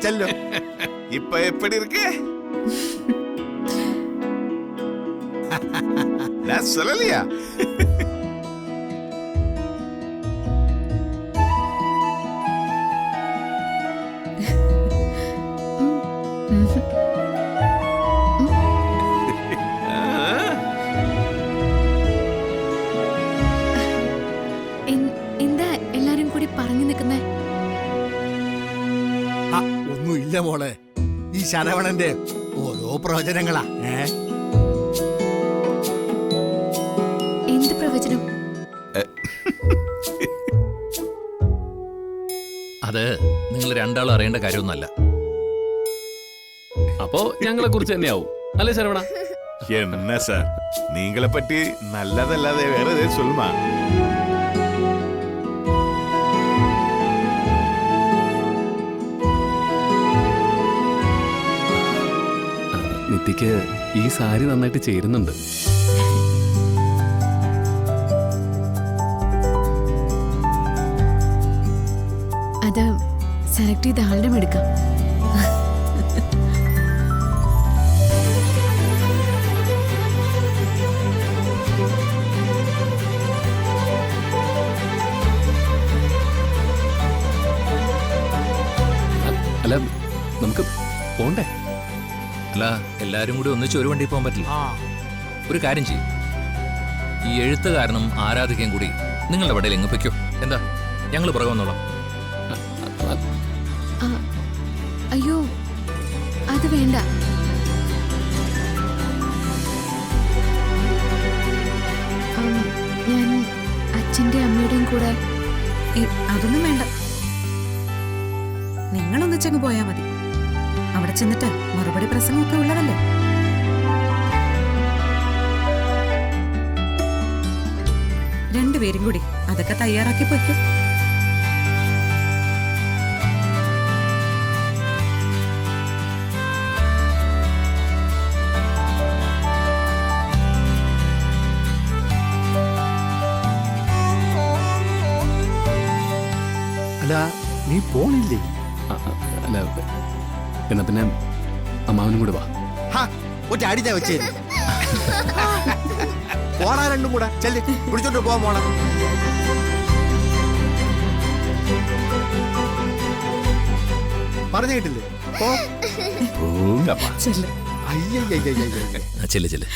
ചെല്ലോ. இப்ப எப்படி இருக்கு? நான் சொல்லலையா? എന്താ എല്ലാരും കൂടി പറഞ്ഞു നിൽക്കുന്നേ? ഒന്നുമില്ല മോളെ, ഈ ശരവണന്റെ ഓരോ പ്രവചനങ്ങളാ. എന്ത് പ്രവചനം? അത് നിങ്ങൾ രണ്ടാളും അറിയേണ്ട കാര്യമൊന്നുമല്ല. അപ്പോ ഞങ്ങളെ കുറിച്ച് തന്നെയാവും അല്ലേ ശരവണ? என்ன சார், நீங்களை பற்றி நல்லதல்லாத வேற எதாவது சொல்லுமா? നിത്യക്ക് ഈ സാരി നന്നായിട്ട് ചേരുന്നുണ്ട്. അത് സെലക്ട് ചെയ്ത ആളുടെ എടുക്കാം. അല്ല, നമുക്ക് പോണ്ടേ? അല്ല, എല്ലാരും കൂടി ഒന്നിച്ച് ഒരു വണ്ടി പോകാൻ പറ്റില്ല. ഒരു കാര്യം ചെയ്യും, ഈ എഴുത്തുകാരനും ആരാധികയും കൂടി നിങ്ങളുടെ വടയിൽ എങ്ങ് പൊയ്ക്കോ. എന്താ, ഞങ്ങൾ പുറകെ വന്നോളാം. അയ്യോ, അത് വേണ്ട. ഞാൻ അച്ഛന്റെ അമ്മയുടെയും കൂടെ. അതൊന്നും വേണ്ട, നിങ്ങളൊന്നിച്ചങ്ങ് പോയാ മതി. അവിടെ ചെന്നിട്ട് മറുപടി പ്രസംഗമൊക്കെ ഉള്ളതല്ലേ. രണ്ടുപേരും കൂടി അതൊക്കെ തയ്യാറാക്കി പോയിക്കും. അല്ല, നീ പോണില്ലേ? അല്ല, എന്നാ പിന്നെ അമ്മാവനും കൂടെ വാ. ഒറ്റ അടിച്ചാ വെച്ചേ. പോടാ, രണ്ടും കൂടെ ചെല്ലി പിടിച്ചോണ്ട് പോവാൻ പോണ. പറഞ്ഞു കേട്ടില്ലേ? போங்கப்பா. അയ്യയ്യ ചെല്ല് ചെല്ല്.